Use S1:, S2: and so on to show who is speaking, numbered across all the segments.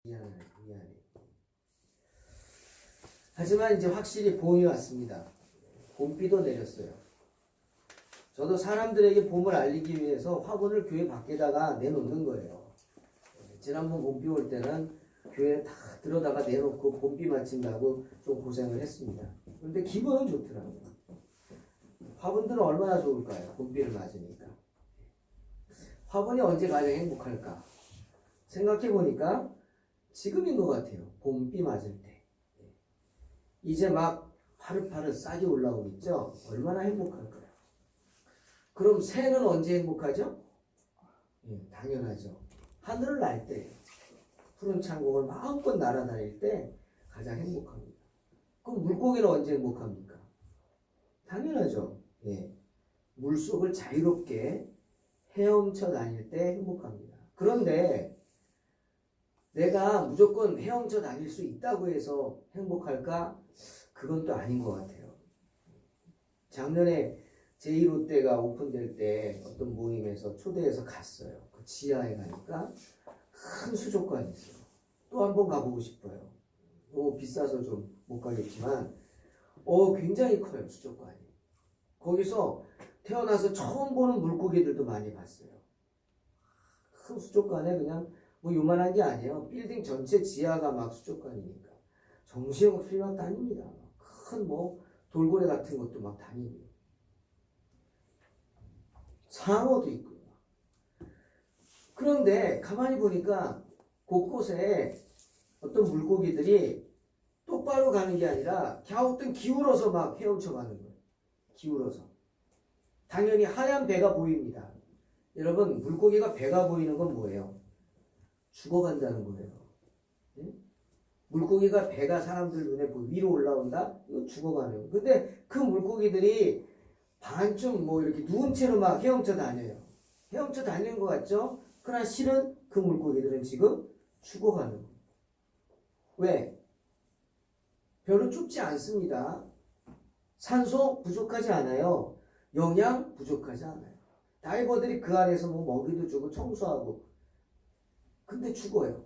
S1: 미안해. 하지만 이제 확실히 봄이 왔습니다. 봄비도 내렸어요. 저도 사람들에게 봄을 알리기 위해서 화분을 교회 밖에다가 내놓는 거예요. 지난번 봄비 올 때는 교회 다 들어다가 내놓고 봄비 맞춘다고 좀 고생을 했습니다. 그런데 기분은 좋더라고요. 화분들은 얼마나 좋을까요? 봄비를 맞으니까. 화분이 언제 가장 행복할까? 생각해보니까 지금인 것 같아요. 봄비 맞을 때. 이제 막 파릇파릇 싹이 올라오고 있죠? 얼마나 행복할까요? 그럼 새는 언제 행복하죠? 당연하죠. 하늘을 날 때, 푸른 창공을 마음껏 날아다닐 때 가장 행복합니다. 그럼 물고기는 언제 행복합니까? 당연하죠. 물속을 자유롭게 헤엄쳐 다닐 때 행복합니다. 그런데 내가 무조건 헤엄쳐 다닐 수 있다고 해서 행복할까? 그건 또 아닌 것 같아요. 작년에 제2롯데가 오픈될 때 어떤 모임에서 초대해서 갔어요. 그 지하에 가니까 큰 수족관이 있어요. 또 한 번 가보고 싶어요. 너무 비싸서 좀 못 가겠지만 굉장히 커요, 수족관이. 거기서 태어나서 처음 보는 물고기들도 많이 봤어요. 큰 수족관에 그냥 뭐 요만한 게 아니에요. 빌딩 전체 지하가 막 수족관이니까 정신없이 막 다닙니다. 큰 뭐 돌고래 같은 것도 막 다니고 상어도 있고요. 그런데 가만히 보니까 곳곳에 어떤 물고기들이 똑바로 가는 게 아니라 갸우뚱 기울어서 막 헤엄쳐 가는 거예요. 기울어서. 당연히 하얀 배가 보입니다. 여러분, 물고기가 배가 보이는 건 뭐예요? 죽어간다는 거예요. 물고기가 배가 사람들 눈에 위로 올라온다? 이거 죽어가는 거예요. 근데 그 물고기들이 반쯤 뭐 이렇게 누운 채로 막 헤엄쳐 다녀요. 헤엄쳐 다니는 것 같죠? 그러나 실은 그 물고기들은 지금 죽어가는 거예요. 왜? 별로 춥지 않습니다. 산소 부족하지 않아요. 영양 부족하지 않아요. 다이버들이 그 안에서 뭐 먹이도 주고 청소하고 근데 죽어요.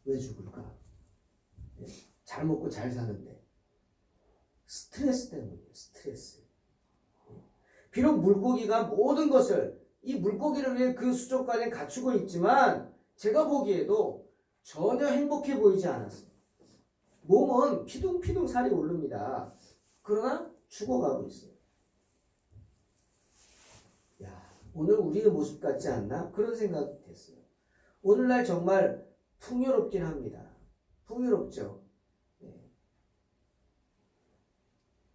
S1: 왜 죽을까? 잘 먹고 잘 사는데 스트레스 때문이에요. 스트레스. 비록 물고기가 모든 것을 이 물고기를 위해 그 수족관에 갖추고 있지만 제가 보기에도 전혀 행복해 보이지 않았어요. 몸은 피둥피둥 살이 오릅니다. 그러나 죽어가고 있어요. 오늘 우리의 모습 같지 않나? 그런 생각이 됐어요. 오늘날 정말 풍요롭긴 합니다. 풍요롭죠.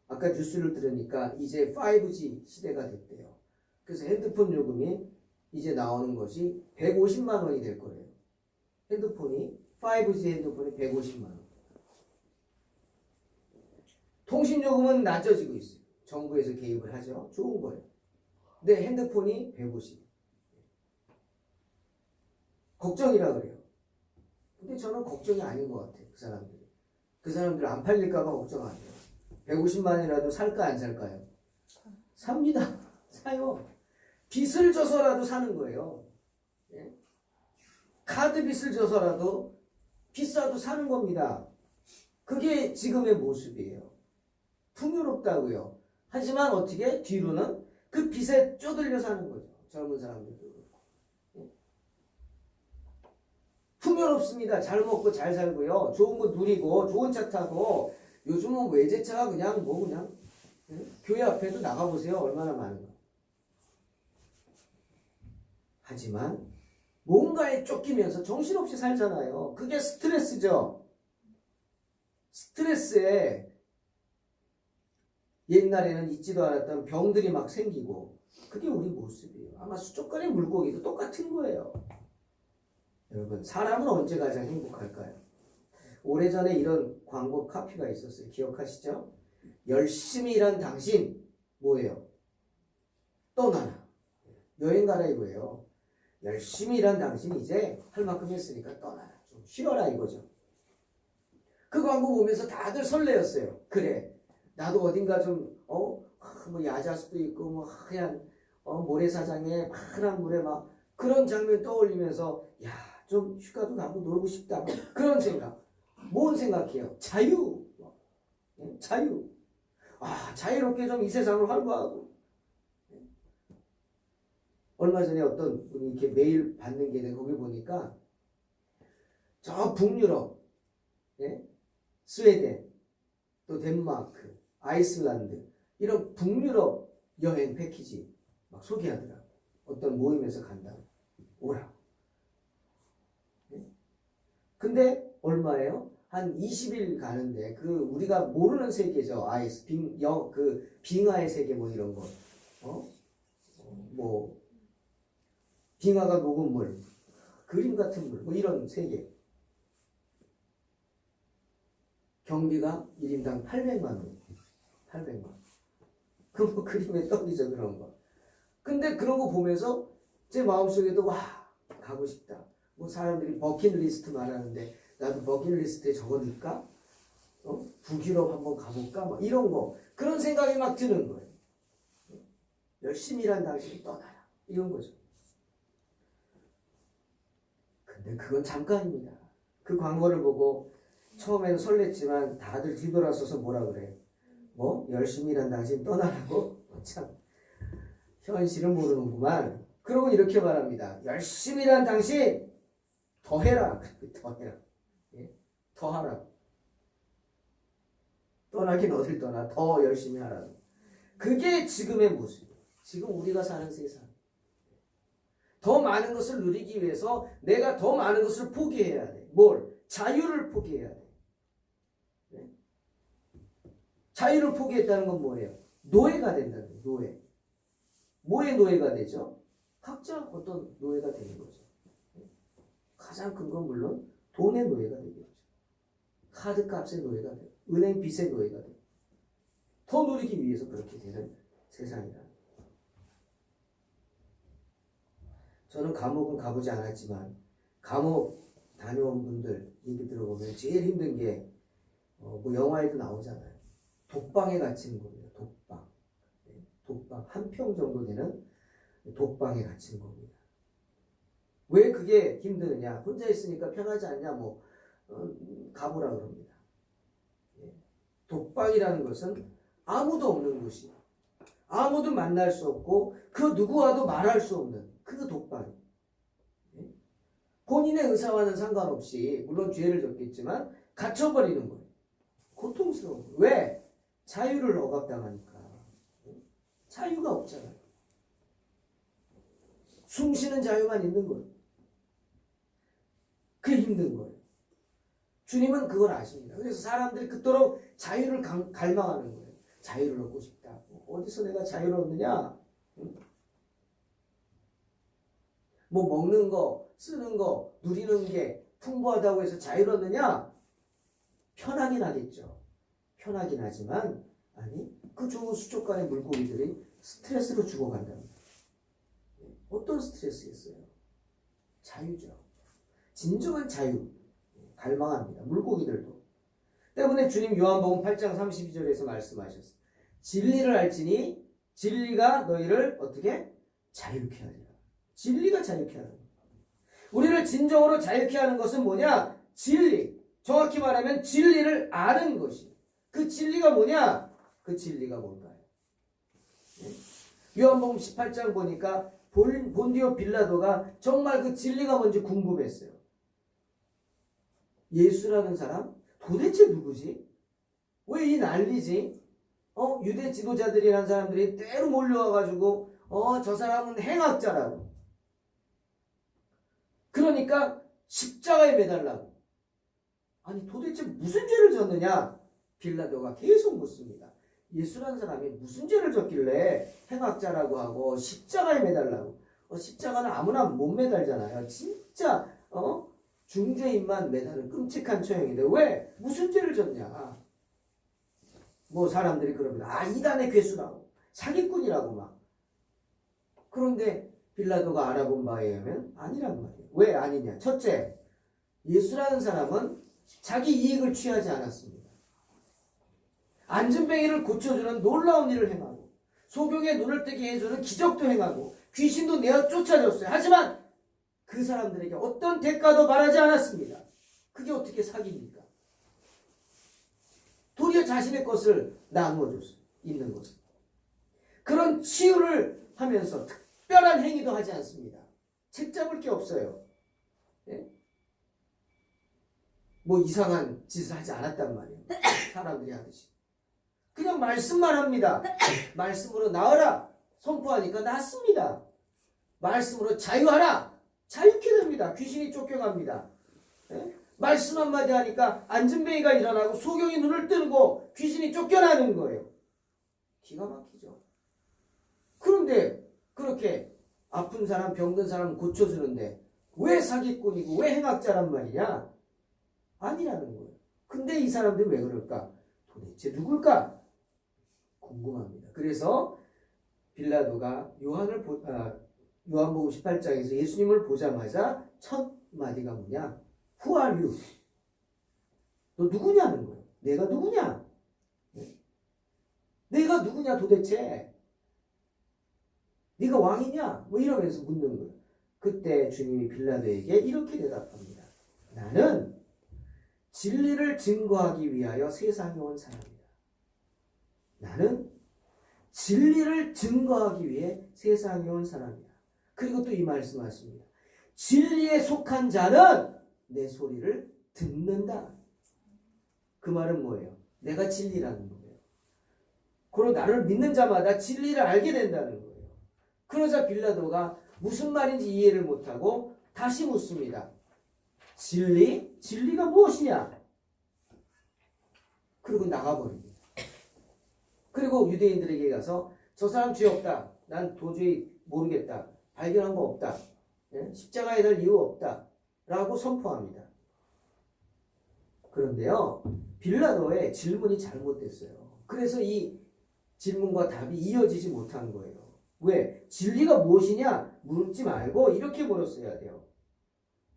S1: 아까 뉴스를 들으니까 이제 5G 시대가 됐대요. 그래서 핸드폰 요금이 이제 나오는 것이 150만 원이 될 거예요. 핸드폰이 5G 핸드폰이 150만 원. 통신 요금은 낮아지고 있어요. 정부에서 개입을 하죠. 좋은 거예요. 근데 핸드폰이 150. 걱정이라 그래요. 근데 저는 걱정이 아닌 것 같아요. 그 사람들이. 그 사람들 안 팔릴까봐 걱정 안 해요. 150만이라도 살까 안 살까요? 삽니다. 사요. 빚을 져서라도 사는 거예요. 카드 빚을 져서라도 비싸도 사는 겁니다. 그게 지금의 모습이에요. 풍요롭다고요. 하지만 어떻게? 뒤로는 그 빚에 쪼들려 사는 거죠. 젊은 사람들도 그렇고. 풍요롭습니다. 잘 먹고 잘 살고요. 좋은 거 누리고 좋은 차 타고 요즘은 외제차가 그냥 교회 앞에도 나가보세요. 얼마나 많은가. 하지만 뭔가에 쫓기면서 정신없이 살잖아요. 그게 스트레스죠. 스트레스에 옛날에는 있지도 않았던 병들이 막 생기고 그게 우리 모습이에요. 아마 수족관의 물고기도 똑같은 거예요. 여러분, 사람은 언제 가장 행복할까요? 오래전에 이런 광고 카피가 있었어요. 기억하시죠? 열심히 일한 당신 뭐예요? 떠나라. 여행 가라 이거예요. 열심히 일한 당신 이제 할 만큼 했으니까 떠나라. 좀 쉬어라 이거죠. 그 광고 보면서 다들 설레었어요. 그래. 나도 어딘가 좀 뭐 야자수도 있고 뭐 하얀 모래사장에 파란 물에 막 그런 장면 떠올리면서 야 좀 휴가도 가고 놀고 싶다. 그런 생각. 뭔 생각해요? 자유. 자유. 자유롭게 좀 이 세상을 활보하고. 얼마 전에 어떤 분이 이렇게 메일 받는 게 거기 보니까 저 북유럽, 스웨덴, 또 덴마크, 아이슬란드 이런 북유럽 여행 패키지 막 소개하더라고. 어떤 모임에서 간다고. 오라고. 근데 얼마예요? 한 20일 가는데 그 우리가 모르는 세계죠. 빙하의 세계 뭐 이런 거. 뭐 빙하가 녹은 물, 그림 같은 물, 뭐 이런 세계. 경비가 1인당 800만 원. 800만 원. 그 뭐 그림의 떡이죠, 그런 거. 근데 그런 거 보면서 제 마음속에도 가고 싶다. 뭐 사람들이 버킷리스트 말하는데 나도 버킷리스트에 적어둘까? 북유럽 한번 가볼까? 막 이런 거. 그런 생각이 막 드는 거예요. 열심히 일한 당신이 떠나라. 이런 거죠. 근데 그건 잠깐입니다. 그 광고를 보고 처음에는 설렜지만 다들 뒤돌아서서 뭐라 그래? 뭐? 열심히 일한 당신 떠나라고? 참 현실은 모르는구만. 그러고 이렇게 말합니다. 열심히 일한 당신 더 해라. 더 해라. 더 하라. 떠나긴 어딜 떠나. 더 열심히 하라고. 그게 지금의 모습이에요. 지금 우리가 사는 세상. 더 많은 것을 누리기 위해서 내가 더 많은 것을 포기해야 돼. 뭘? 자유를 포기해야 돼. 자유를 포기했다는 건 뭐예요? 노예가 된다는 거예요. 노예. 뭐의 노예가 되죠? 각자 어떤 노예가 되는 거죠. 가장 큰 건 물론 돈의 노예가 되겠죠. 카드값의 노예가 되고 은행 빚의 노예가 되고 더 누리기 위해서 그렇게 되는 세상이라. 저는 감옥은 가보지 않았지만 감옥 다녀온 분들 얘기 들어보면 제일 힘든 게 뭐 영화에도 나오잖아요. 독방에 갇히는 겁니다. 독방. 독방. 한 평 정도 되는 독방에 갇힌 겁니다. 왜 그게 힘드느냐? 혼자 있으니까 편하지 않냐? 뭐 가보라 그럽니다. 독방이라는 것은 아무도 없는 곳이, 아무도 만날 수 없고 그 누구와도 말할 수 없는 그 독방. 본인의 의사와는 상관없이 물론 죄를 졌겠지만 갇혀버리는 거예요. 고통스러운 거예요. 왜? 자유를 억압당하니까. 자유가 없잖아요. 숨 쉬는 자유만 있는 거예요. 그게 힘든 거예요. 주님은 그걸 아십니다. 그래서 사람들이 그토록 자유를 갈망하는 거예요. 자유를 얻고 싶다. 어디서 내가 자유를 얻느냐? 뭐 먹는 거, 쓰는 거, 누리는 게 풍부하다고 해서 자유를 얻느냐? 편하긴 하겠죠. 편하긴 하지만 아니 그 좋은 수족관의 물고기들이 스트레스로 죽어간답니다. 어떤 스트레스겠어요? 자유죠. 진정한 자유 갈망합니다. 물고기들도. 때문에 주님 요한복음 8장 32절에서 말씀하셨어요. 진리를 알지니 진리가 너희를 어떻게? 자유케 하리라. 진리가 자유케 하는 거예요. 우리를 진정으로 자유케 하는 것은 뭐냐? 진리. 정확히 말하면 진리를 아는 것이. 그 진리가 뭐냐? 그 진리가 뭘까요? 요한복음 18장 보니까 본디오 빌라도가 정말 그 진리가 뭔지 궁금했어요. 예수라는 사람? 도대체 누구지? 왜 이 난리지? 유대 지도자들이라는 사람들이 때로 몰려와가지고 저 사람은 행악자라고. 그러니까 십자가에 매달라고. 아니 도대체 무슨 죄를 졌느냐? 빌라도가 계속 묻습니다. 예수라는 사람이 무슨 죄를 졌길래 행악자라고 하고 십자가에 매달라고. 십자가는 아무나 못 매달잖아요. 진짜 중죄인만 매달은 끔찍한 처형인데 왜? 무슨 죄를 졌냐? 뭐 사람들이 그럽니다. 이단의 괴수라고. 사기꾼이라고 막. 그런데 빌라도가 알아본 바에 의하면 아니란 말이에요. 왜 아니냐? 첫째, 예수라는 사람은 자기 이익을 취하지 않았습니다. 안진뱅이를 고쳐주는 놀라운 일을 행하고 소경의 눈을 뜨게 해주는 기적도 행하고 귀신도 내어 쫓아졌어요. 하지만 그 그 사람들에게 어떤 대가도 바라지 않았습니다. 그게 어떻게 사기입니까? 도리어 자신의 것을 나누어 줬어요. 있는 것을. 그런 치유를 하면서 특별한 행위도 하지 않습니다. 책 잡을 게 없어요. 예? 뭐 이상한 짓을 하지 않았단 말이에요. 사람들이 하듯이. 그냥 말씀만 합니다. 말씀으로 나으라 선포하니까 낫습니다. 말씀으로 자유하라 자유케 됩니다. 귀신이 쫓겨갑니다. 예? 말씀 한마디 하니까 안진뱅이가 일어나고 소경이 눈을 뜨고 귀신이 쫓겨나는 거예요. 기가 막히죠. 그런데 그렇게 아픈 사람, 병든 사람 고쳐주는데 왜 사기꾼이고 왜 행악자란 말이냐? 아니라는 거예요. 근데 이 사람들이 왜 그럴까? 도대체 누굴까? 궁금합니다. 그래서 빌라도가 요한복음 18장에서 예수님을 보자마자 첫 마디가 뭐냐? Who are you? 너 누구냐는 거예요. 내가 누구냐? 내가 누구냐 도대체? 네가 왕이냐? 뭐 이러면서 묻는 거예요. 그때 주님이 빌라도에게 이렇게 대답합니다. 나는 진리를 증거하기 위하여 세상에 온 사람이다. 나는 진리를 증거하기 위해 세상에 온 사람이다. 그리고 또 이 말씀하십니다. 진리에 속한 자는 내 소리를 듣는다. 그 말은 뭐예요? 내가 진리라는 거예요. 그리고 나를 믿는 자마다 진리를 알게 된다는 거예요. 그러자 빌라도가 무슨 말인지 이해를 못하고 다시 묻습니다. 진리? 진리가 무엇이냐? 그리고 나가버립니다. 그리고 유대인들에게 가서 저 사람 죄 없다. 난 도저히 모르겠다. 발견한 거 없다. 십자가에 달 이유 없다. 라고 선포합니다. 그런데요. 빌라도의 질문이 잘못됐어요. 그래서 이 질문과 답이 이어지지 못한 거예요. 왜? 진리가 무엇이냐? 묻지 말고 이렇게 물었어야 돼요.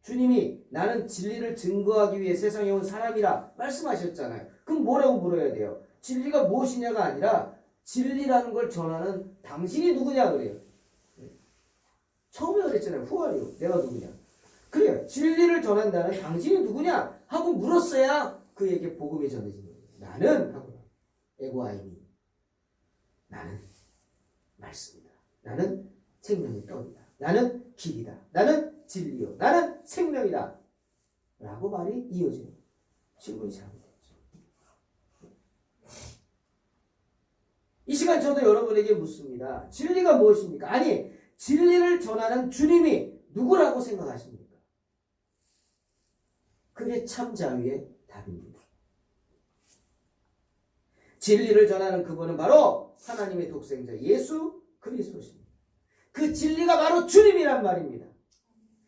S1: 주님이 나는 진리를 증거하기 위해 세상에 온 사람이라 말씀하셨잖아요. 그럼 뭐라고 물어야 돼요? 진리가 무엇이냐가 아니라 진리라는 걸 전하는 당신이 누구냐 그래요. 처음에 그랬잖아요. Who are you? 내가 누구냐? 그래요. 진리를 전한다는 당신이 누구냐? 하고 물었어야 그에게 복음이 전해지는 거예요. 나는 하고 에고아이니 나는 말씀이다. 나는 생명의 떡이다. 나는 길이다. 나는 진리요. 나는 생명이다. 라고 말이 이어지는 질문이 잘못됐죠. 이 시간 저도 여러분에게 묻습니다. 진리가 무엇입니까? 아니, 진리를 전하는 주님이 누구라고 생각하십니까? 그게 참 자유의 답입니다. 진리를 전하는 그분은 바로 하나님의 독생자 예수 그리스도십니다. 그 진리가 바로 주님이란 말입니다.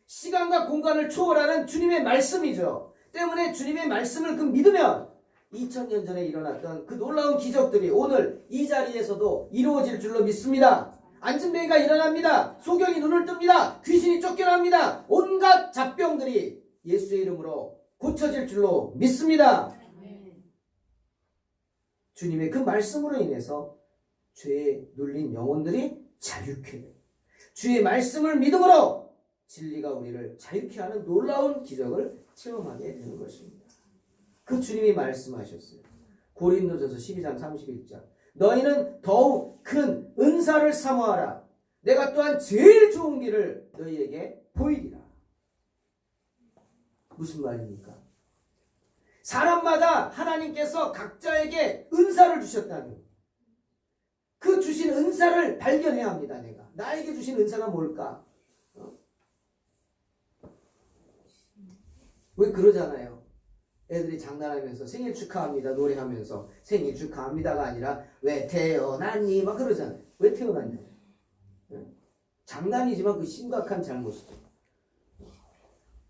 S1: 시간과 공간을 초월하는 주님의 말씀이죠. 때문에 주님의 말씀을 믿으면 2000년 전에 일어났던 그 놀라운 기적들이 오늘 이 자리에서도 이루어질 줄로 믿습니다. 안진뱅이가 일어납니다. 소경이 눈을 뜹니다. 귀신이 쫓겨납니다. 온갖 잡병들이 예수의 이름으로 고쳐질 줄로 믿습니다. 주님의 그 말씀으로 인해서 죄에 눌린 영혼들이 자유케 돼요. 주의 말씀을 믿음으로 진리가 우리를 자유케 하는 놀라운 기적을 체험하게 되는 것입니다. 그 주님이 말씀하셨어요. 고린도전서 12장 31절 너희는 더욱 큰 은사를 사모하라. 내가 또한 제일 좋은 길을 너희에게 보이리라. 무슨 말입니까? 사람마다 하나님께서 각자에게 은사를 주셨다는 거예요. 그 주신 은사를 발견해야 합니다. 내가 나에게 주신 은사가 뭘까? 왜 그러잖아요. 애들이 장난하면서 생일 축하합니다 노래하면서 생일 축하합니다가 아니라 왜 태어났니 막 그러잖아요. 왜 태어났냐? 장난이지만 그 심각한 잘못이죠.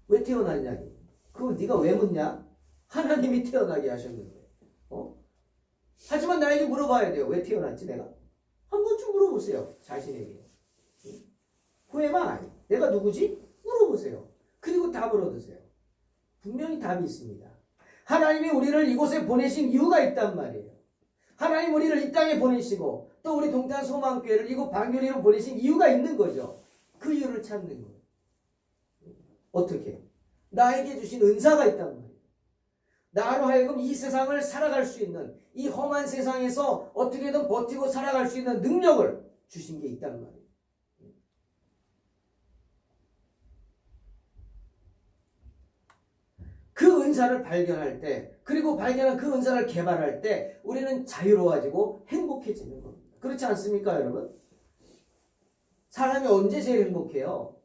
S1: 왜 태어났냐니? 그걸 네가 왜 묻냐? 하나님이 태어나게 하셨는데. 하지만 나에게 물어봐야 돼요. 왜 태어났지 내가? 한 번쯤 물어보세요. 자신에게. 후회만 내가 누구지? 물어보세요. 그리고 답을 얻으세요. 분명히 답이 있습니다. 하나님이 우리를 이곳에 보내신 이유가 있단 말이에요. 하나님 우리를 이 땅에 보내시고 또 우리 동탄 소망교회를 이곳 방교리로 보내신 이유가 있는 거죠. 그 이유를 찾는 거예요. 어떻게? 나에게 주신 은사가 있단 말이에요. 나로 하여금 이 세상을 살아갈 수 있는, 이 험한 세상에서 어떻게든 버티고 살아갈 수 있는 능력을 주신 게 있단 말이에요. 그 은사를 발견할 때, 그리고 발견한 그 은사를 개발할 때 우리는 자유로워지고 행복해지는 겁니다. 그렇지 않습니까, 여러분? 사람이 언제 제일 행복해요?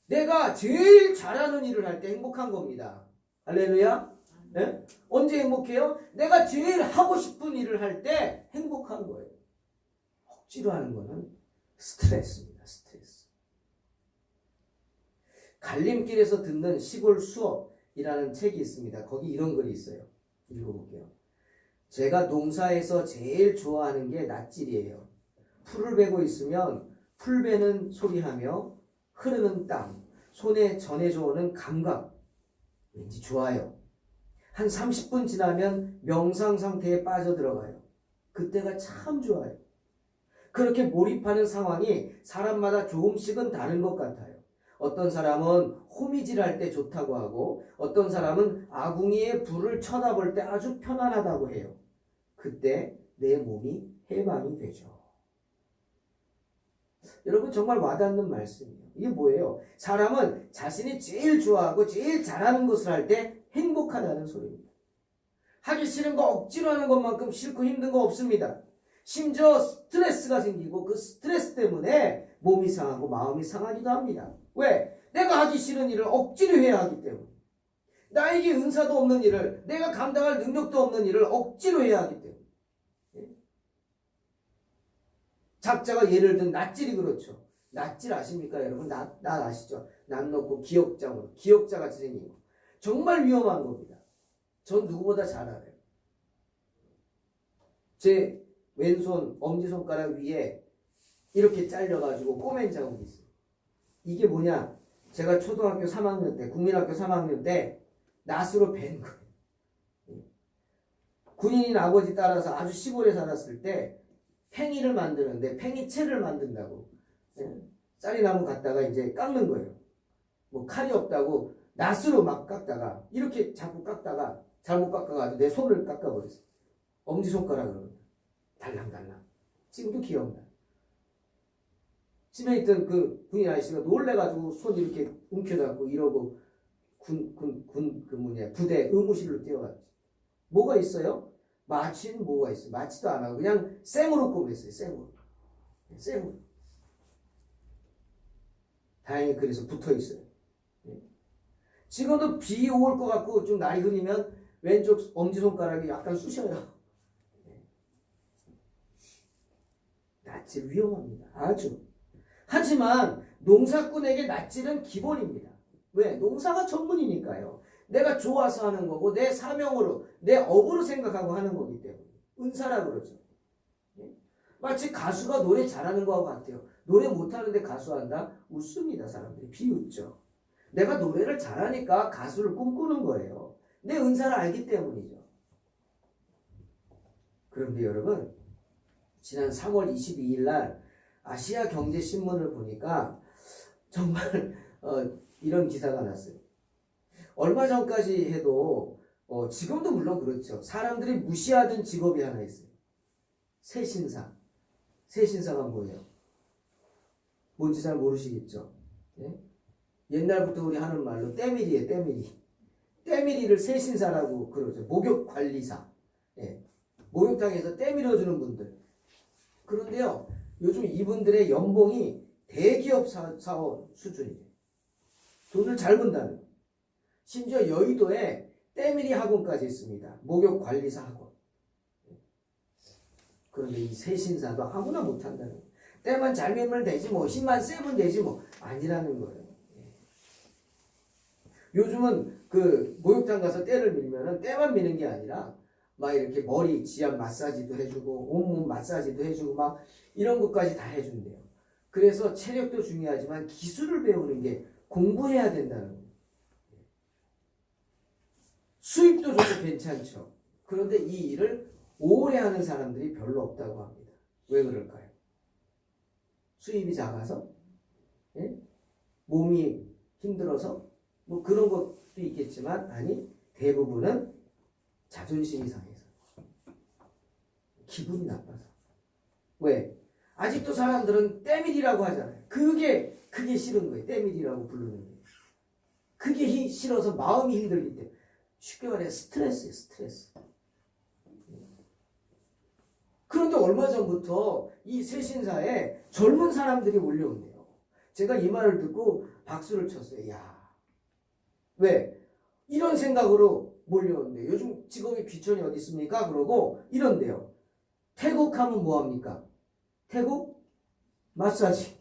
S1: 내가 제일 잘하는 일을 할 때 행복한 겁니다. 할렐루야? 네? 언제 행복해요? 내가 제일 하고 싶은 일을 할 때 행복한 거예요. 억지로 하는 거는 스트레스입니다. 스트레스. 갈림길에서 듣는 시골 수업이라는 책이 있습니다. 거기 이런 글이 있어요. 읽어볼게요. 제가 농사에서 제일 좋아하는 게 낫질이에요. 풀을 베고 있으면 풀 베는 소리하며 흐르는 땀, 손에 전해져 오는 감각, 왠지 좋아요. 한 30분 지나면 명상 상태에 빠져들어가요. 그때가 참 좋아요. 그렇게 몰입하는 상황이 사람마다 조금씩은 다른 것 같아요. 어떤 사람은 호미질할 때 좋다고 하고 어떤 사람은 아궁이에 불을 쳐다볼 때 아주 편안하다고 해요. 그때 내 몸이 해방이 되죠. 여러분 정말 와닿는 말씀이에요. 이게 뭐예요? 사람은 자신이 제일 좋아하고 제일 잘하는 것을 할 때 행복하다는 소리입니다. 하기 싫은 거 억지로 하는 것만큼 싫고 힘든 거 없습니다. 심지어 스트레스가 생기고 그 스트레스 때문에 몸이 상하고 마음이 상하기도 합니다. 왜? 내가 하기 싫은 일을 억지로 해야 하기 때문에. 나에게 은사도 없는 일을, 내가 감당할 능력도 없는 일을 억지로 해야 하기 때문에. 작자가 예를 든 낫질이 그렇죠. 낫질 아십니까 여러분? 낫 아시죠? 낫 넣고 기역자로, 기역자같이 생긴 거. 정말 위험한 겁니다. 전 누구보다 잘 알아요. 제 왼손 엄지손가락 위에 이렇게 잘려가지고 꼬맨 자국이 있어요. 이게 뭐냐? 제가 초등학교 3학년 때, 국민학교 3학년 때 낫으로 벤 거예요. 군인인 아버지 따라서 아주 시골에 살았을 때 팽이를 만드는데 팽이채를 만든다고 쌀이나무 갖다가 이제 깎는 거예요. 뭐 칼이 없다고 낫으로 막 깎다가 이렇게 자꾸 깎다가 잘못 깎아가지고 내 손을 깎아버렸어요. 엄지손가락으로 달랑달랑. 지금도 기억나요. 집에 있던 그 군인 아저씨가 놀래가지고 손 이렇게 움켜잡고 이러고 부대 의무실로 뛰어갔지. 뭐가 있어요? 마취는 뭐가 있어요? 마취도 안 하고 그냥 생으로 꼽았어요. 생으로. 다행히 그래서 붙어 있어요. 지금도 비 올 것 같고 좀 날이 흐리면 왼쪽 엄지손가락이 약간 쑤셔요. 낫질 위험합니다. 아주. 하지만 농사꾼에게 낫질은 기본입니다. 왜? 농사가 전문이니까요. 내가 좋아서 하는 거고 내 사명으로 내 업으로 생각하고 하는 거기 때문에 은사라고 그러죠. 마치 가수가 노래 잘하는 거하고 같아요. 노래 못하는데 가수한다? 웃습니다. 사람들이 비웃죠. 내가 노래를 잘하니까 가수를 꿈꾸는 거예요. 내 은사를 알기 때문이죠. 그런데 여러분 지난 3월 22일 날 아시아 경제신문을 보니까 정말 이런 기사가 났어요. 얼마 전까지 해도 지금도 물론 그렇죠. 사람들이 무시하던 직업이 하나 있어요. 세신사. 세신사가 뭐예요? 뭔지 잘 모르시겠죠? 예? 옛날부터 우리 하는 말로 때밀이에요. 때밀이를 세신사라고 그러죠. 목욕관리사. 예. 목욕탕에서 때밀어주는 분들. 그런데요. 요즘 이분들의 연봉이 대기업 사원 수준이에요. 돈을 잘 번다는. 심지어 여의도에 때밀이 학원까지 있습니다. 목욕관리사 학원. 그런데 이 세신사도 아무나 못한다는 거예요. 때만 잘 밀면 되지 뭐 힘만 세면 되지 뭐 아니라는 거예요. 요즘은 그 목욕탕 가서 때를 밀면은 때만 미는 게 아니라 막 이렇게 머리 지압 마사지도 해주고 온몸 마사지도 해주고 막 이런 것까지 다 해준대요. 그래서 체력도 중요하지만 기술을 배우는 게 공부해야 된다는 거예요. 수입도 좋고 괜찮죠. 그런데 이 일을 오래 하는 사람들이 별로 없다고 합니다. 왜 그럴까요? 수입이 작아서? 예? 몸이 힘들어서 뭐 그런 것도 있겠지만 아니 대부분은 자존심이 상해서 기분이 나빠서 왜? 아직도 사람들은 때밀이라고 하잖아요. 그게 싫은 거예요. 때밀이라고 부르는 거예요. 그게 싫어서 마음이 힘들기 때문에 쉽게 말해 스트레스예요. 스트레스. 그런데 얼마 전부터 이 새신사에 젊은 사람들이 몰려온대요. 제가 이 말을 듣고 박수를 쳤어요. 야, 왜? 이런 생각으로 몰려온대요. 요즘 직업에 귀천이 어디 있습니까? 그러고 이런데요. 태국 하면 뭐합니까? 태국? 마사지.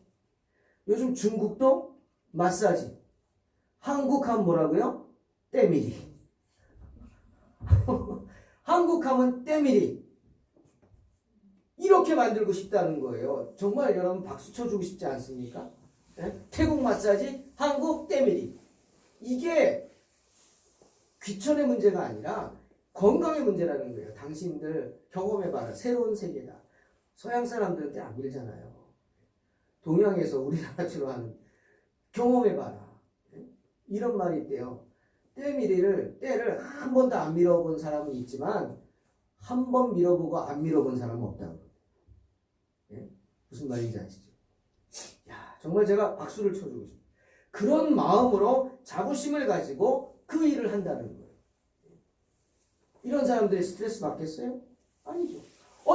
S1: 요즘 중국도 마사지. 한국 하면 뭐라고요? 때밀이. 한국 하면 때밀이. 이렇게 만들고 싶다는 거예요. 정말 여러분 박수 쳐주고 싶지 않습니까? 네? 태국 마사지, 한국 때밀이. 이게 귀천의 문제가 아니라 건강의 문제라는 거예요. 당신들 경험해봐라. 새로운 세계다. 서양 사람들한테 안 밀잖아요. 동양에서 우리나라처럼 하는 경험해봐라. 이런 말이 있대요. 때를 한 번도 안 밀어본 사람은 있지만 한 번 밀어보고 안 밀어본 사람은 없다고. 예? 무슨 말인지 아시죠? 야, 정말 제가 박수를 쳐주고 싶어요. 그런 마음으로 자부심을 가지고 그 일을 한다는 거예요. 이런 사람들이 스트레스 받겠어요? 아니죠.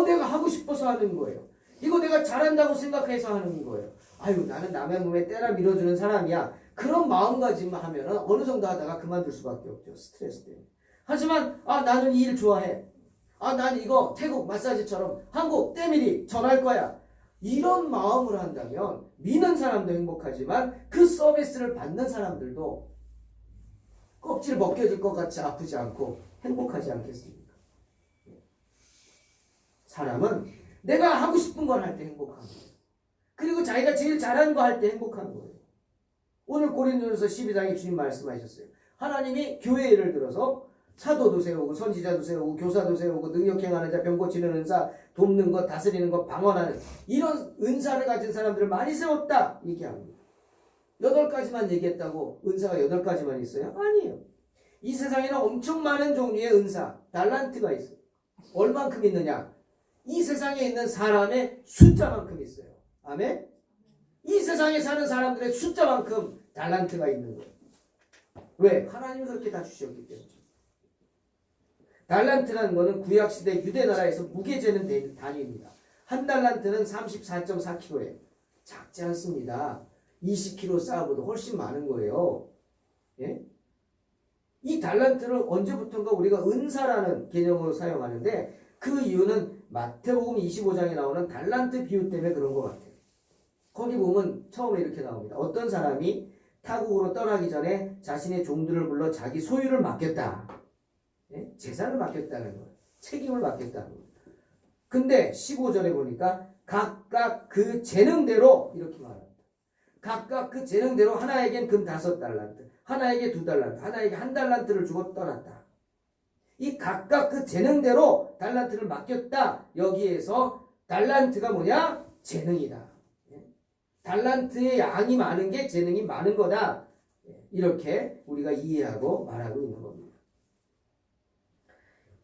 S1: 내가 하고 싶어서 하는 거예요. 이거 내가 잘한다고 생각해서 하는 거예요. 아유, 나는 남의 몸에 때라 밀어주는 사람이야. 그런 마음가짐만 하면 어느 정도 하다가 그만둘 수밖에 없죠. 스트레스 때문에. 하지만 나는 이 일 좋아해. 난 이거 태국 마사지처럼 한국 때밀이 전할 거야. 이런 마음으로 한다면 미는 사람도 행복하지만 그 서비스를 받는 사람들도 껍질 벗겨질 것 같이 아프지 않고 행복하지 않겠습니까? 사람은 내가 하고 싶은 걸 할 때 행복한 거예요. 그리고 자기가 제일 잘하는 거 할 때 행복한 거예요. 오늘 고린도전서 12장에 주님 말씀하셨어요. 하나님이 교회 예를 들어서 사도도 세우고 선지자도 세우고 교사도 세우고 능력 행하는 자, 병 고치는 은사, 돕는 것, 다스리는 것, 방언하는 이런 은사를 가진 사람들을 많이 세웠다 얘기합니다. 8가지만 얘기했다고 은사가 8가지만 있어요? 아니에요. 이 세상에는 엄청 많은 종류의 은사, 달란트가 있어요. 얼만큼 있느냐? 이 세상에 있는 사람의 숫자만큼 있어요. 아멘? 이 세상에 사는 사람들의 숫자만큼 달란트가 있는 거예요. 왜? 하나님이 그렇게 다 주셨기 때문에. 달란트라는 것은 구약시대 유대나라에서 무게 재는 단위입니다. 한 달란트는 34.4kg예요. 작지 않습니다. 20kg 쌓아보다 훨씬 많은 거예요. 예? 이 달란트를 언제부턴가 우리가 은사라는 개념으로 사용하는데 그 이유는 마태복음 25장에 나오는 달란트 비유 때문에 그런 것 같아요. 거기 보면 처음에 이렇게 나옵니다. 어떤 사람이 타국으로 떠나기 전에 자신의 종들을 불러 자기 소유를 맡겼다. 예? 재산을 맡겼다는 거예요. 책임을 맡겼다는 거예요. 근데 15절에 보니까 각각 그 재능대로 이렇게 말합니다. 각각 그 재능대로 하나에겐 금 5달란트, 하나에게 2달란트, 하나에게 1달란트를 주고 떠났다. 이 각각 그 재능대로 달란트를 맡겼다. 여기에서 달란트가 뭐냐? 재능이다. 달란트의 양이 많은 게 재능이 많은 거다. 이렇게 우리가 이해하고 말하고 있는 겁니다.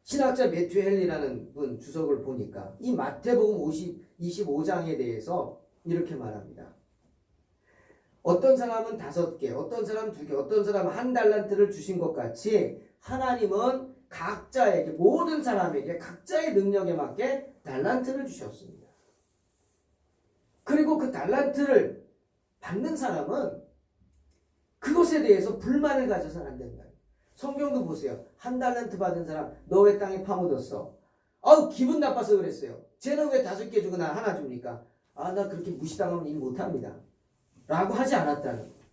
S1: 신학자 매튜 헨리라는 분 주석을 보니까 이 마태복음 25장에 대해서 이렇게 말합니다. 어떤 사람은 5개, 어떤 사람은 2개, 어떤 사람은 1달란트를 주신 것 같이 하나님은 각자에게, 모든 사람에게 각자의 능력에 맞게 달란트를 주셨습니다. 그리고 그 달란트를 받는 사람은 그것에 대해서 불만을 가져서는 안 된다. 성경도 보세요. 1달란트 받은 사람, 너 왜 땅에 파묻었어? 기분 나빠서 그랬어요. 쟤는 왜 5개 주고 나 하나 줍니까? 나 그렇게 무시당하면 일 못합니다. 라고 하지 않았다는 거예요.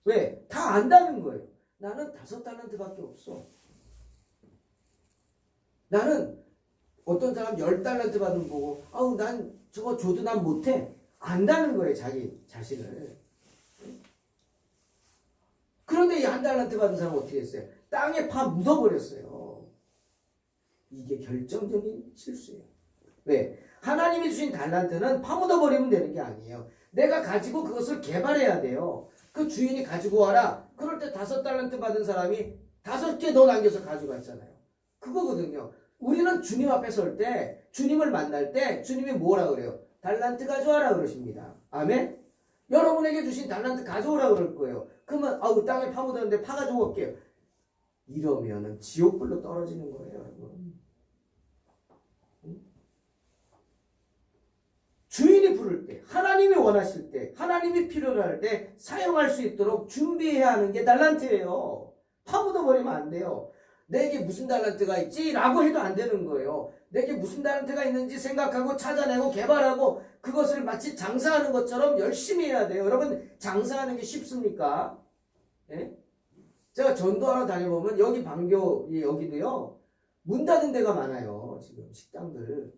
S1: 왜? 다 안다는 거예요. 나는 5달란트밖에 없어. 나는 어떤 사람 10달란트 받은 보고 난 저거 줘도 난 못해. 안다는 거예요. 자기 자신을. 그런데 이 1달란트 받은 사람은 어떻게 했어요? 땅에 파 묻어버렸어요. 이게 결정적인 실수예요. 왜? 하나님이 주신 달란트는 파묻어버리면 되는 게 아니에요. 내가 가지고 그것을 개발해야 돼요. 그 주인이 가지고 와라. 그럴 때 5달란트 받은 사람이 5개 더 남겨서 가져갔잖아요. 그거거든요. 우리는 주님 앞에 설 때, 주님을 만날 때 주님이 뭐라 그래요? 달란트 가져와라 그러십니다. 아멘? 여러분에게 주신 달란트 가져오라 그럴 거예요. 그러면 아우 땅에 파묻었는데 파가지고 올게요. 이러면은 지옥불로 떨어지는 거예요, 여러분. 주인이 부를 때, 하나님이 원하실 때, 하나님이 필요로 할 때 사용할 수 있도록 준비해야 하는 게 달란트예요. 파묻어버리면 안 돼요. 내게 무슨 달란트가 있지? 라고 해도 안 되는 거예요. 내게 무슨 달란트가 있는지 생각하고 찾아내고 개발하고 그것을 마치 장사하는 것처럼 열심히 해야 돼요. 여러분, 장사하는 게 쉽습니까? 예? 제가 전도하러 다녀보면 여기 방교, 여기도요, 문 닫은 데가 많아요. 지금 식당들.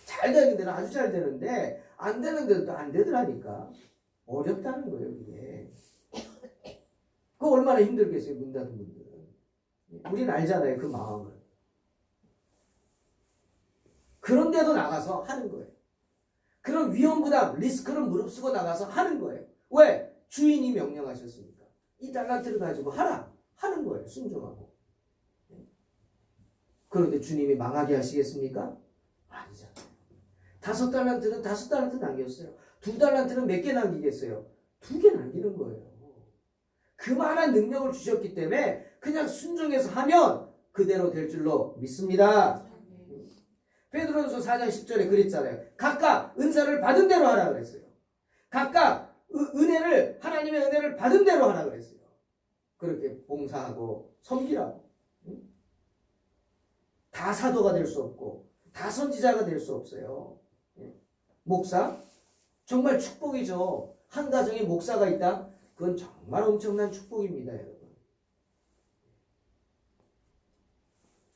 S1: 잘 되는 데는 아주 잘 되는데 안 되는 데도 안 되더라니까. 어렵다는 거예요, 이게. 그거 얼마나 힘들겠어요, 문 닫은 분들은. 우린 알잖아요, 그 마음을. 그런데도 나가서 하는 거예요. 그런 위험부담, 리스크를 무릅쓰고 나가서 하는 거예요. 왜? 주인이 명령하셨으니까. 이 달란트를 가지고 하라. 하는 거예요, 순종하고. 그런데 주님이 망하게 하시겠습니까? 아니잖아요. 5달란트는 5달란트 남겼어요. 2달란트는 몇 개 남기겠어요? 2개 남기는 거예요. 그만한 능력을 주셨기 때문에 그냥 순종해서 하면 그대로 될 줄로 믿습니다. 베드로전서 4장 10절에 그랬잖아요. 각각 은사를 받은 대로 하라 그랬어요. 각각 은혜를, 하나님의 은혜를 받은 대로 하라 그랬어요. 그렇게 봉사하고 섬기라고. 다 사도가 될 수 없고 다 선지자가 될 수 없어요. 목사? 정말 축복이죠. 한 가정에 목사가 있다? 그건 정말 엄청난 축복입니다, 여러분.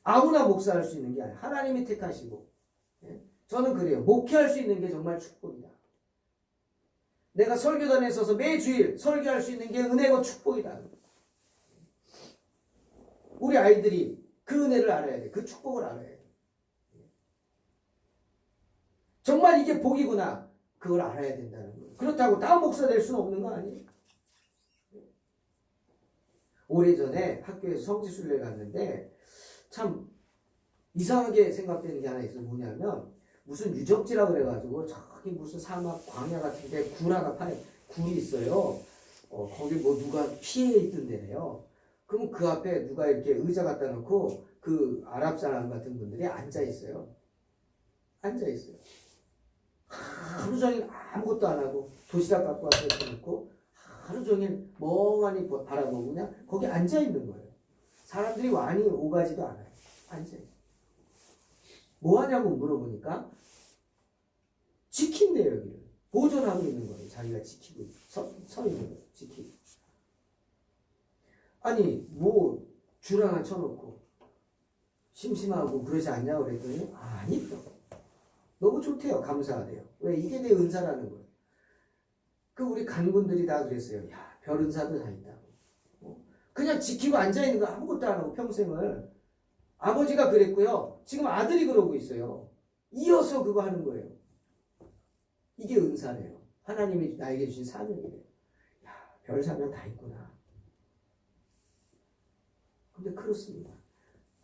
S1: 아무나 목사할 수 있는 게 아니에요. 하나님이 택하시고. 저는 그래요. 목회할 수 있는 게 정말 축복이다. 내가 설교단에 있어서 매주일 설교할 수 있는 게 은혜고 축복이다. 우리 아이들이 그 은혜를 알아야 돼. 그 축복을 알아야 돼. 정말 이게 복이구나. 그걸 알아야 된다는 거예요. 그렇다고 다 목사 될 수는 없는 거 아니에요? 오래전에 학교에서 성지순례를 갔는데 참 이상하게 생각되는 게 하나 있어요. 뭐냐면 무슨 유적지라고 그래가지고 저기 무슨 사막 광야 같은데 굴이 있어요. 거기 뭐 누가 피해 있던 데래요. 그럼 그 앞에 누가 이렇게 의자 갖다 놓고 그 아랍 사람 같은 분들이 앉아 있어요. 앉아 있어요. 하루 종일 아무것도 안 하고 도시락 갖고 와서 이렇게 놓고 하루 종일 멍하니 바라보고 그냥 거기 앉아 있는 거예요. 사람들이 많이 오가지도 않아요. 앉아 있어요. 뭐 하냐고 물어보니까 지킨대요, 여기를. 보존하고 있는 거예요. 자기가 지키고 서 있는 거예요. 지키고. 아니 뭐 줄 하나 쳐놓고 심심하고 그러지 않냐고 그랬더니 아니 또 너무 좋대요. 감사하대요. 왜? 이게 내 은사라는 거예요. 그 우리 간군들이 다 그랬어요. 야, 별 은사도 다 있다고. 그냥 지키고 앉아있는 거 아무것도 안 하고 평생을. 아버지가 그랬고요. 지금 아들이 그러고 있어요. 이어서 그거 하는 거예요. 이게 은사래요. 하나님이 나에게 주신 사명이래요. 야, 별 사명 다 있구나. 근데 그렇습니다.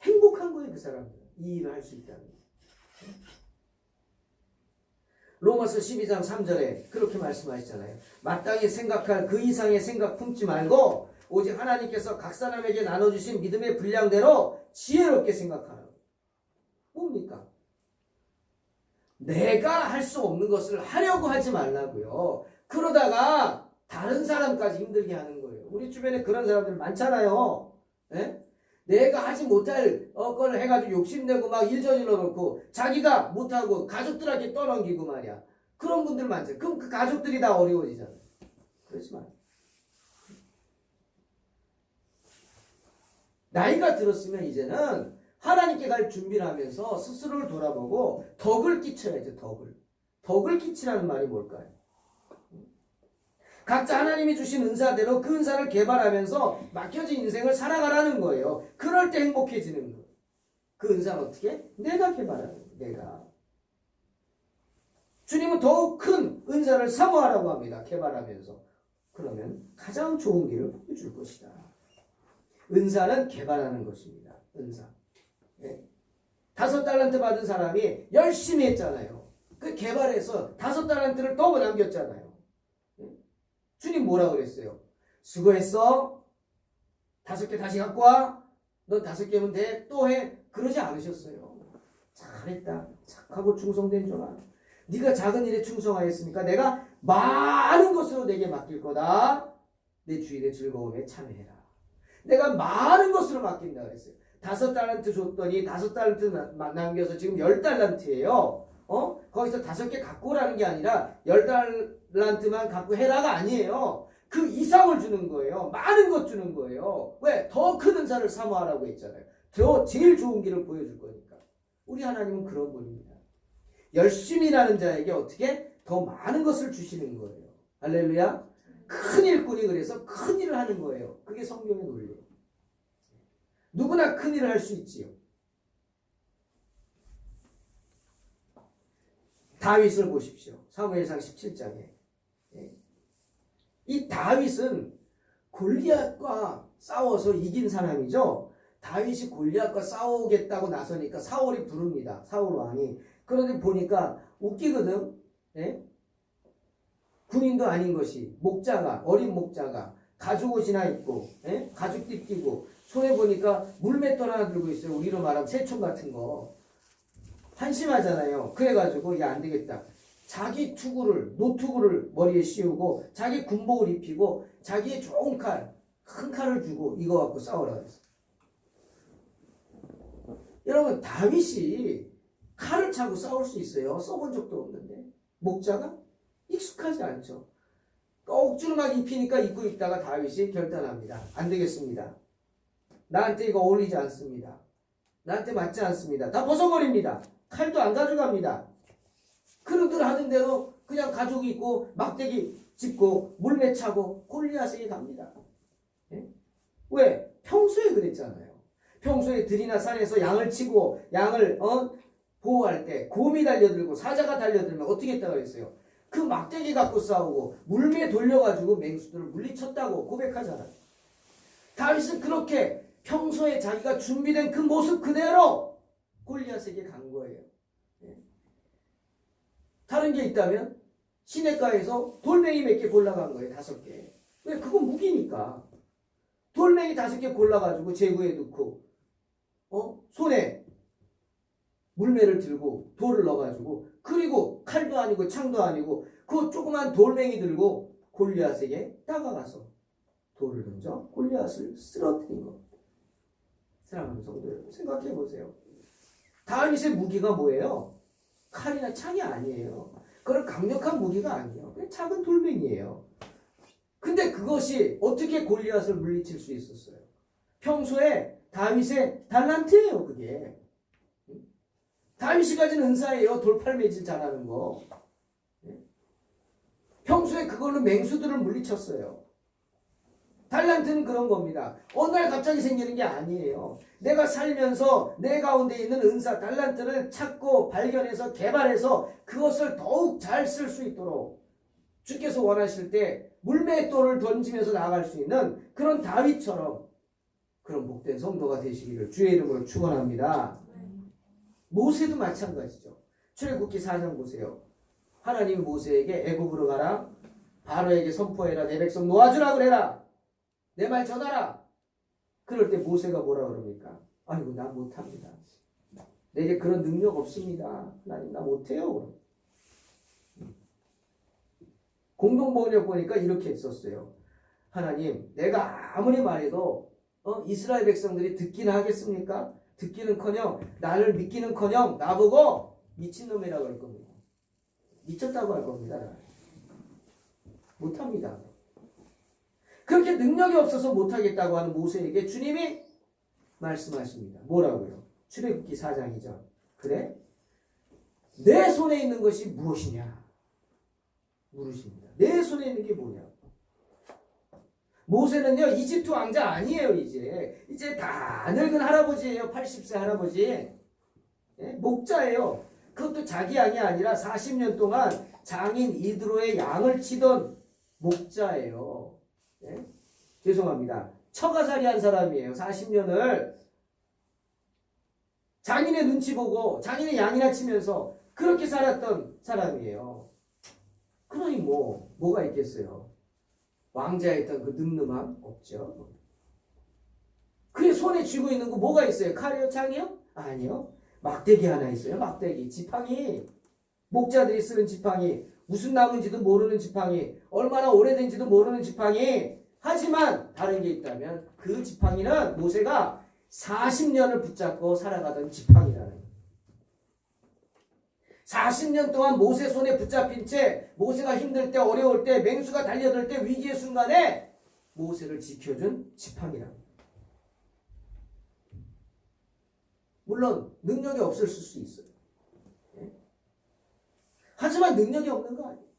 S1: 행복한 거예요, 그 사람들. 이 일을 할 수 있다는 거예요. 로마서 12장 3절에 그렇게 말씀하시잖아요. 마땅히 생각할 그 이상의 생각 품지 말고 오직 하나님께서 각 사람에게 나눠주신 믿음의 분량대로 지혜롭게 생각하라고. 뭡니까? 내가 할 수 없는 것을 하려고 하지 말라고요. 그러다가 다른 사람까지 힘들게 하는 거예요. 우리 주변에 그런 사람들 많잖아요. 네? 내가 하지 못할 걸 해가지고 욕심내고 막 일 저질러 놓고 자기가 못하고 가족들한테 떠넘기고 말이야. 그런 분들 많죠. 그럼 그 가족들이 다 어려워지잖아요. 그렇지 마. 나이가 들었으면 이제는 하나님께 갈 준비를 하면서 스스로를 돌아보고 덕을 끼쳐야죠. 덕을 끼치라는 말이 뭘까요? 각자 하나님이 주신 은사대로 그 은사를 개발하면서 맡겨진 인생을 살아가라는 거예요. 그럴 때 행복해지는 거예요. 그 은사는 어떻게? 내가 개발하는 거예요. 내가. 주님은 더욱 큰 은사를 사모하라고 합니다. 개발하면서. 그러면 가장 좋은 길을 보여줄 것이다. 은사는 개발하는 것입니다. 은사. 예? 5달란트 받은 사람이 열심히 했잖아요. 그 개발해서 5달란트를 더 남겼잖아요. 예? 주님 뭐라 그랬어요? 수고했어. 5개 다시 갖고 와. 넌 5개면 돼. 또 해. 그러지 않으셨어요. 잘했다. 착하고 충성된 종아. 네가 작은 일에 충성하였으니까 내가 많은 것으로 내게 맡길 거다. 내 주일의 즐거움에 참여해라. 내가 많은 것으로 맡긴다 그랬어요. 5달란트 줬더니 5달란트 남겨서 지금 10달란트예요. 거기서 5개 갖고 오라는 게 아니라 10달란트만 갖고 해라가 아니에요. 그 이상을 주는 거예요. 많은 것 주는 거예요. 왜? 더 큰 은사를 사모하라고 했잖아요. 더 제일 좋은 길을 보여줄 거니까. 우리 하나님은 그런 분입니다. 열심히 일하는 자에게 어떻게 더 많은 것을 주시는 거예요. 할렐루야. 큰 일꾼이 그래서 큰 일을 하는 거예요. 그게 성경의 논리예요. 누구나 큰 일을 할 수 있지요. 다윗을 보십시오. 사무엘상 17장에. 이 다윗은 골리앗과 싸워서 이긴 사람이죠. 다윗이 골리앗과 싸우겠다고 나서니까 사울이 부릅니다. 사울 왕이. 그런데 보니까 웃기거든. 예? 군인도 아닌 것이 목자가 어린 목자가 가죽 옷이나 입고 예? 가죽띠 끼고 손에 보니까 물맷돌 하나 들고 있어요. 우리로 말하면 새총 같은 거. 한심하잖아요. 그래가지고 이게 안 되겠다. 자기 투구를 노투구를 머리에 씌우고 자기 군복을 입히고 자기의 좋은 칼, 큰 칼을 주고 이거 갖고 싸우라 그랬어요. 여러분 다윗이 칼을 차고 싸울 수 있어요? 써본 적도 없는데. 목자가? 익숙하지 않죠. 억지로 막 입히니까 입고 있다가 다윗이 결단합니다. 안 되겠습니다. 나한테 이거 어울리지 않습니다. 나한테 맞지 않습니다. 다 벗어버립니다. 칼도 안 가져갑니다. 그들을 하는 대로 그냥 가죽 입고 막대기 짚고 물매 차고 골리앗에게 갑니다. 예? 왜? 평소에 그랬잖아요. 평소에 들이나 산에서 양을 치고 양을 보호할 때 곰이 달려들고 사자가 달려들면 어떻게 했다고 그랬어요? 그 막대기 갖고 싸우고 물매에 돌려가지고 맹수들을 물리쳤다고 고백하잖아요. 다윗은 그렇게 평소에 자기가 준비된 그 모습 그대로 골리앗에게 간 거예요. 다른 게 있다면 시냇가에서 돌멩이 몇 개 골라간 거예요. 5개. 왜? 그건 무기니까. 돌멩이 5개 골라가지고 제구에 넣고 손에 물매를 들고 돌을 넣어가지고 그리고 칼도 아니고 창도 아니고 그 조그만 돌멩이 들고 골리앗에게 다가가서 돌을 던져 골리앗을 쓰러뜨린 겁니다. 사랑하는 성도 여러분 생각해 보세요. 다윗의 무기가 뭐예요? 칼이나 창이 아니에요. 그런 강력한 무기가 아니에요. 그냥 작은 돌멩이에요. 근데 그것이 어떻게 골리앗을 물리칠 수 있었어요? 평소에 다윗의 달란트예요. 그게. 다윗이 가진 은사예요. 돌팔매질 잘하는 거. 평소에 그걸로 맹수들을 물리쳤어요. 달란트는 그런 겁니다. 어느 날 갑자기 생기는 게 아니에요. 내가 살면서 내 가운데 있는 은사, 달란트를 찾고 발견해서 개발해서 그것을 더욱 잘 쓸 수 있도록 주께서 원하실 때 물맷돌을 던지면서 나아갈 수 있는 그런 다윗처럼 그런 복된 성도가 되시기를 주의 이름으로 축원합니다. 모세도 마찬가지죠. 출애굽기 4장 보세요. 하나님이 모세에게 애굽으로 가라. 바로에게 선포해라. 내 백성 놓아주라 그래라. 내 말 전하라. 그럴 때 모세가 뭐라 그럽니까? 아이고 나 못합니다. 내게 그런 능력 없습니다. 하나님 나 못해요. 공동번역 보니까 이렇게 했었어요. 하나님 내가 아무리 말해도 이스라엘 백성들이 듣기나 하겠습니까? 듣기는커녕 나를 믿기는커녕 나보고 미친놈이라고 할 겁니다. 미쳤다고 할 겁니다. 못합니다. 그렇게 능력이 없어서 못하겠다고 하는 모세에게 주님이 말씀하십니다. 뭐라고요? 출애굽기 4장이죠. 그래? 내 손에 있는 것이 무엇이냐? 물으십니다. 내 손에 있는 게 뭐냐? 모세는요 이집트 왕자 아니에요. 이제 다 늙은 할아버지예요. 80세 할아버지. 예? 목자예요. 그것도 자기 양이 아니라 40년 동안 장인 이드로의 양을 치던 목자예요. 예? 죄송합니다. 처가살이한 사람이에요. 40년을 장인의 눈치 보고 장인의 양이나 치면서 그렇게 살았던 사람이에요. 그러니 뭐가 있겠어요. 왕자에 있던 그 늠름함 없죠. 그의 손에 쥐고 있는 거 뭐가 있어요? 칼이요? 창이요? 아니요. 막대기 하나 있어요. 막대기. 지팡이. 목자들이 쓰는 지팡이. 무슨 나무인지도 모르는 지팡이. 얼마나 오래된지도 모르는 지팡이. 하지만 다른 게 있다면 그 지팡이는 모세가 40년을 붙잡고 살아가던 지팡이라는 거예요. 40년 동안 모세 손에 붙잡힌 채 모세가 힘들 때 어려울 때 맹수가 달려들 때 위기의 순간에 모세를 지켜준 지팡이라는 거예요. 물론 능력이 없을 수 있어요. 예? 하지만 능력이 없는 거 아니에요.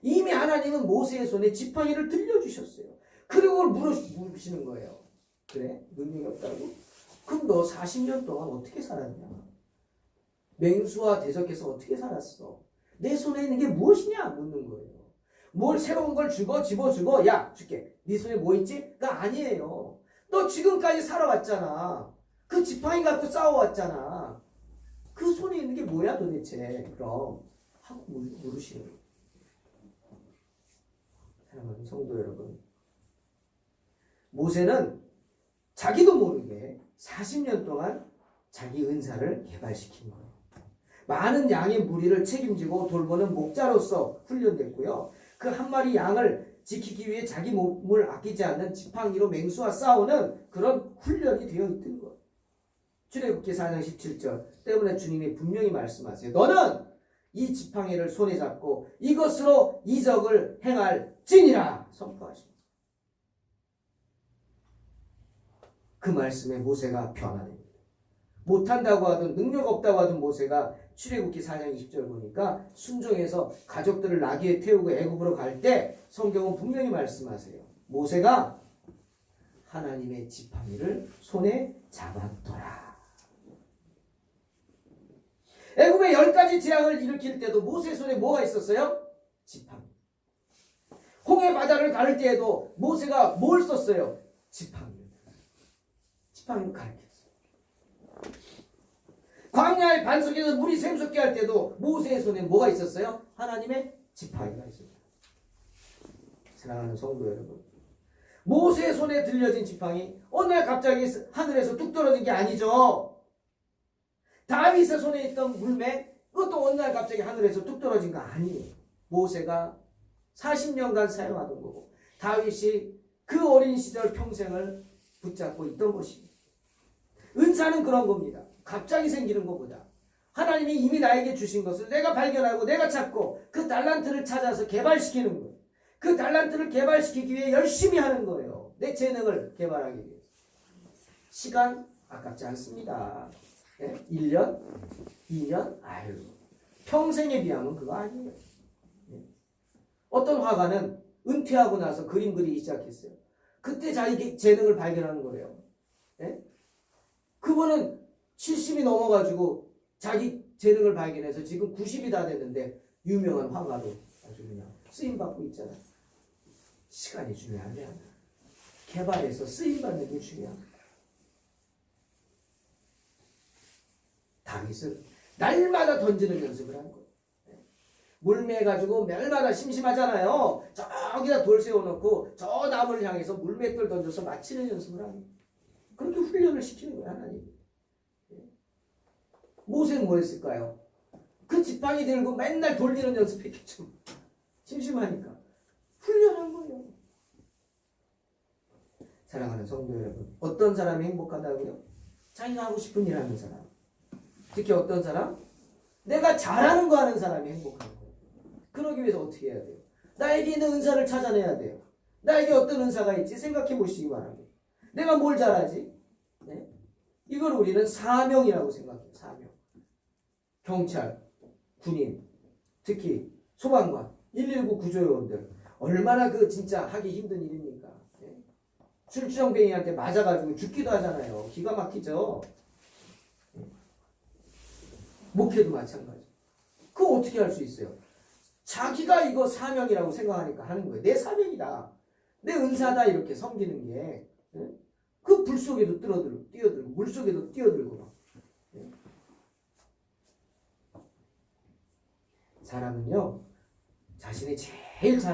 S1: 이미 하나님은 모세의 손에 지팡이를 들려주셨어요. 그리고 그걸 물으시는 거예요. 그래? 능력이 없다고? 그럼 너 40년 동안 어떻게 살았냐? 맹수와 대적해서 어떻게 살았어? 내 손에 있는 게 무엇이냐? 묻는 거예요. 뭘 새로운 걸 집어주고 야 줄게. 네 손에 뭐 있지? 가 아니에요. 너 지금까지 살아왔잖아. 그 지팡이 갖고 싸워왔잖아. 그 손에 있는 게 뭐야 도대체? 그럼 하고 물으시는 거예요. 사랑하는 성도 여러분, 모세는 자기도 모르게 40년 동안 자기 은사를 개발시킨 거예요. 많은 양의 무리를 책임지고 돌보는 목자로서 훈련됐고요. 그 한 마리 양을 지키기 위해 자기 몸을 아끼지 않는 지팡이로 맹수와 싸우는 그런 훈련이 되어 있던 거예요. 출애굽기 4장 17절 때문에 주님이 분명히 말씀하세요. 너는 이 지팡이를 손에 잡고 이것으로 이적을 행할지니라 선포하십니다. 그 말씀에 모세가 변화됩니다. 못한다고 하든 능력 없다고 하든 모세가 출애굽기 4장 20절 보니까 순종해서 가족들을 나귀에 태우고 애굽으로 갈 때 성경은 분명히 말씀하세요. 모세가 하나님의 지팡이를 손에 잡았더라. 애굽의 10가지 재앙을 일으킬 때도 모세의 손에 뭐가 있었어요? 지팡이. 홍해 바다를 가를 때에도 모세가 뭘 썼어요? 지팡이. 지팡이로 가르쳤어요. 광야의 반석에서 물이 샘솟게 할 때도 모세의 손에 뭐가 있었어요? 하나님의 지팡이가 있었어요. 사랑하는 성도 여러분, 모세의 손에 들려진 지팡이 어느 날 갑자기 하늘에서 뚝 떨어진 게 아니죠. 다윗의 손에 있던 물매 그것도 어느 날 갑자기 하늘에서 뚝 떨어진 거 아니에요. 모세가 40년간 사용하던 거고 다윗이 그 어린 시절 평생을 붙잡고 있던 것입니다. 은사는 그런 겁니다. 갑자기 생기는 것보다 하나님이 이미 나에게 주신 것을 내가 발견하고 내가 찾고 그 달란트를 찾아서 개발시키는 거예요. 그 달란트를 개발시키기 위해 열심히 하는 거예요. 내 재능을 개발하기 위해서. 시간 아깝지 않습니다. 1년, 2년, 아유, 평생에 비하면 그거 아니에요. 어떤 화가는 은퇴하고 나서 그림 그리기 시작했어요. 그때 자기 재능을 발견하는 거예요. 그분은 70이 넘어가지고 자기 재능을 발견해서 지금 90이 다 됐는데 유명한 화가로 아주 그냥 쓰임받고 있잖아요. 시간이 중요하냐? 개발해서 쓰임받는 게 중요합니다. 다윗은 날마다 던지는 연습을 한 거예요. 물매가지고 날마다 심심하잖아요. 저기다 돌 세워놓고 저 나무를 향해서 물맷돌 던져서 맞히는 연습을 하는 거예요. 그렇게 훈련을 시키는 거예요, 하나님. 모세는 뭐 했을까요? 그 지팡이 들고 맨날 돌리는 연습했겠죠. 심심하니까. 훈련한 거예요. 사랑하는 성도 여러분, 어떤 사람이 행복하다고요? 자기가 하고 싶은 일 하는 사람. 특히 어떤 사람? 내가 잘하는 거 하는 사람이 행복한 거예요. 그러기 위해서 어떻게 해야 돼요? 나에게 있는 은사를 찾아내야 돼요. 나에게 어떤 은사가 있지? 생각해 보시기 바랍니다. 내가 뭘 잘하지? 네? 이걸 우리는 사명이라고 생각해요. 사명. 경찰, 군인, 특히 소방관, 119 구조요원들 얼마나 그 진짜 하기 힘든 일입니까? 네? 술주정뱅이한테 맞아가지고 죽기도 하잖아요. 기가 막히죠. 네? 목회도 마찬가지. 그거 어떻게 할 수 있어요? 자기가 이거 사명이라고 생각하니까 하는 거예요. 내 사명이다. 내 은사다. 이렇게 섬기는 게. 그 불 속에도 뛰어들고 물 속에도 뛰어들고 막. 사람은요. 자신이 제일 잘